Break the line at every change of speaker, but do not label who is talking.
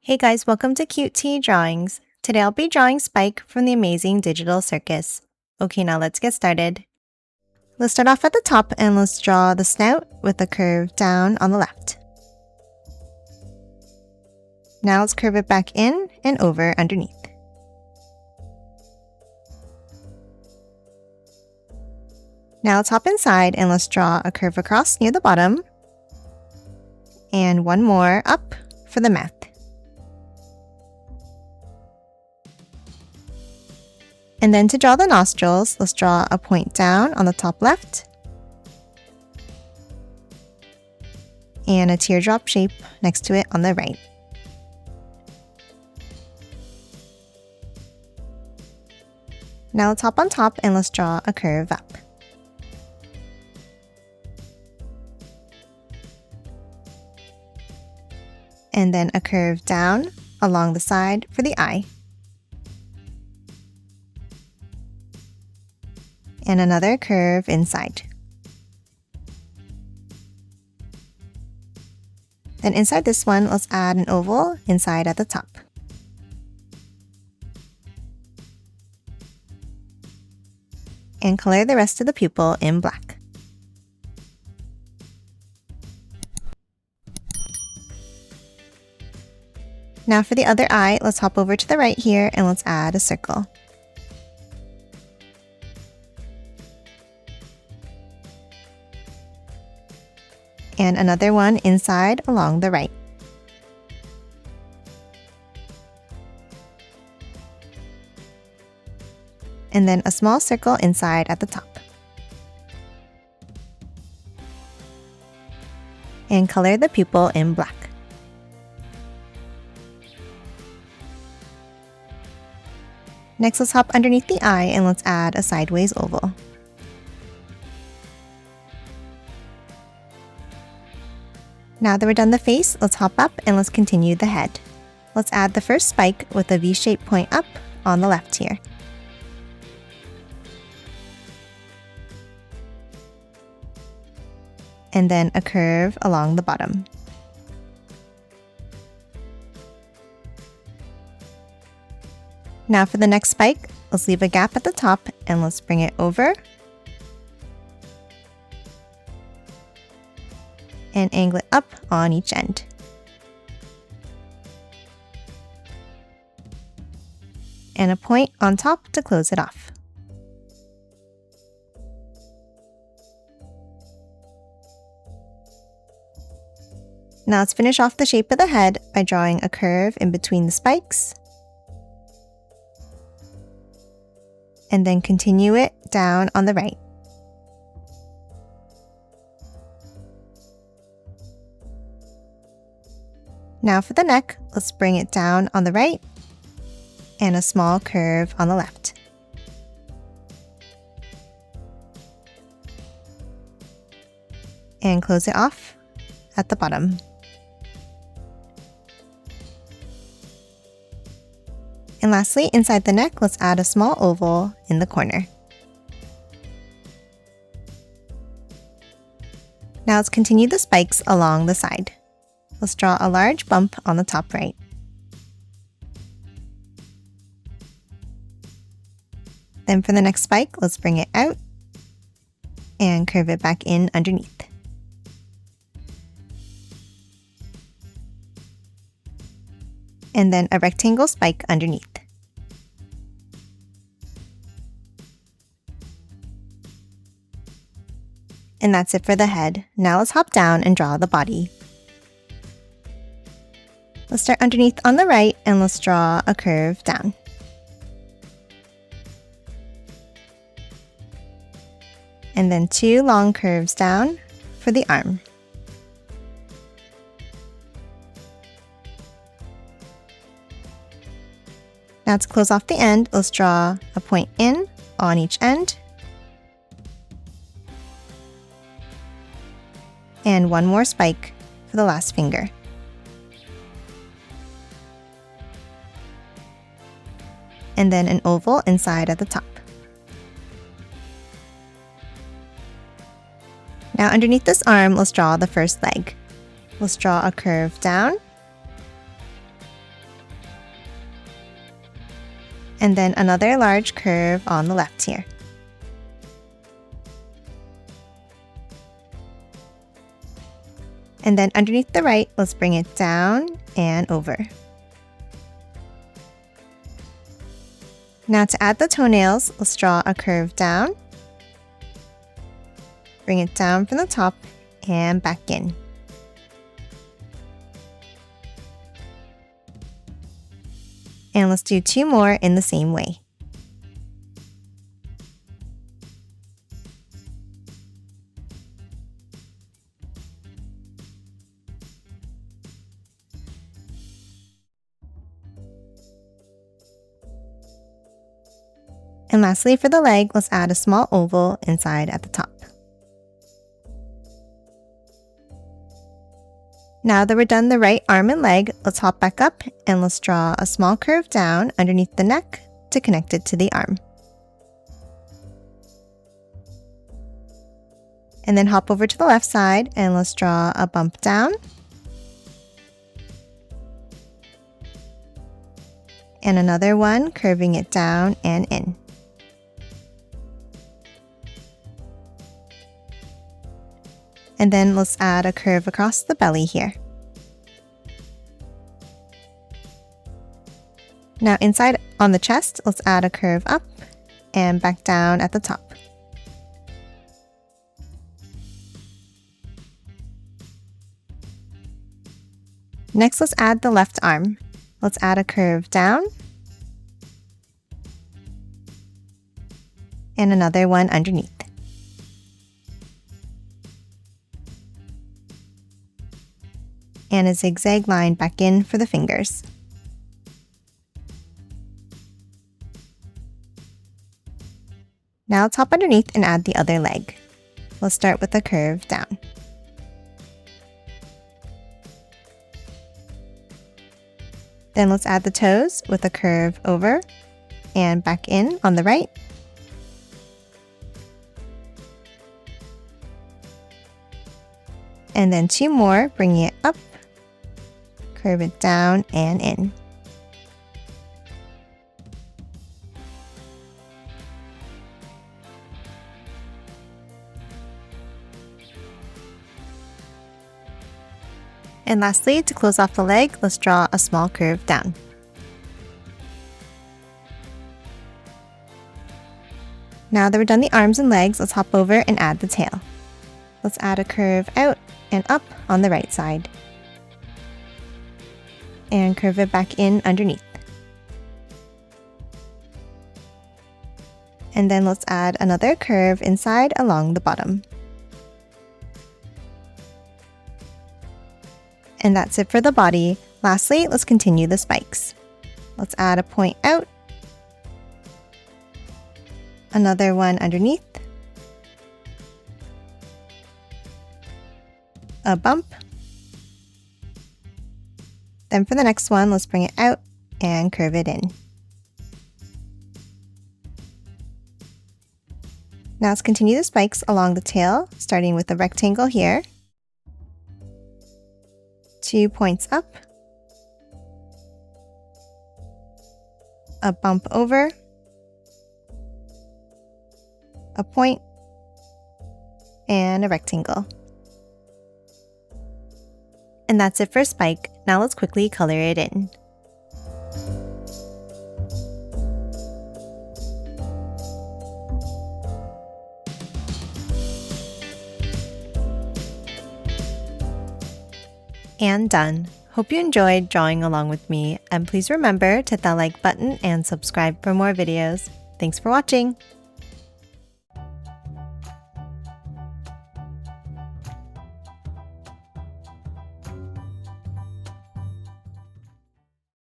Hey guys, welcome to Cute Tea Drawings. Today I'll be drawing Spike from the Amazing Digital Circus. Okay, now let's get started. Let's start off at the top and let's draw the snout with a curve down on the left. Now let's curve it back in and over underneath. Now let's hop inside and let's draw a curve across near the bottom and one more up for the mouth. And then to draw the nostrils, let's draw a point down on the top left and a teardrop shape next to it on the right. Now let's hop on top and let's draw a curve up. And then a curve down along the side for the eye. And another curve inside. Then inside this one, let's add an oval inside at the top. And color the rest of the pupil in black. Now for the other eye, let's hop over to the right here and let's add a circle. And another one inside along the right. And then a small circle inside at the top. And color the pupil in black. Next, let's hop underneath the eye and let's add a sideways oval. Now that we're done the face, let's hop up and let's continue the head. Let's add the first spike with a V-shaped point up on the left here. And then a curve along the bottom. Now for the next spike, let's leave a gap at the top and let's bring it over. And angle it up on each end. And a point on top to close it off. Now let's finish off the shape of the head by drawing a curve in between the spikes. And then continue it down on the right. Now for the neck, let's bring it down on the right and a small curve on the left. And close it off at the bottom. And lastly, inside the neck, let's add a small oval in the corner. Now let's continue the spikes along the side. Let's draw a large bump on the top right. Then for the next spike, let's bring it out and curve it back in underneath. And then a rectangle spike underneath. And that's it for the head. Now let's hop down and draw the body. Let's start underneath on the right and let's draw a curve down. And then two long curves down for the arm. Now to close off the end, let's draw a point in on each end. And one more spike for the last finger. And then an oval inside at the top. Now underneath this arm, let's draw the first leg. Let's draw a curve down And then another large curve on the left here. And then underneath the right, let's bring it down and over. Now to add the toenails, let's draw a curve down. Bring it down from the top and back in. And let's do 2 more in the same way. And lastly, for the leg, let's add a small oval inside at the top. Now that we're done the right arm and leg, let's hop back up and let's draw a small curve down underneath the neck to connect it to the arm. And then hop over to the left side and let's draw a bump down. And another one, curving it down and in. And then let's add a curve across the belly here. Now inside on the chest, let's add a curve up and back down at the top. Next, let's add the left arm. Let's add a curve down and another one underneath. And a zigzag line back in for the fingers. Now let's hop underneath and add the other leg. We'll start with a curve down. Then let's add the toes with a curve over and back in on the right. And then 2 more, bringing it up, curve it down and in. And lastly, to close off the leg, let's draw a small curve down. Now that we're done the arms and legs, let's hop over and add the tail. Let's add a curve out and up on the right side. And curve it back in underneath. And then let's add another curve inside along the bottom. And that's it for the body. Lastly, let's continue the spikes. Let's add a point out, another one underneath, a bump. Then for the next one, let's bring it out and curve it in. Now let's continue the spikes along the tail, starting with a rectangle here. 2 points up, a bump over, a point, and a rectangle. And that's it for spike. Now let's quickly color it in. And done. Hope you enjoyed drawing along with me, and please remember to hit that like button and subscribe for more videos. Thanks for watching!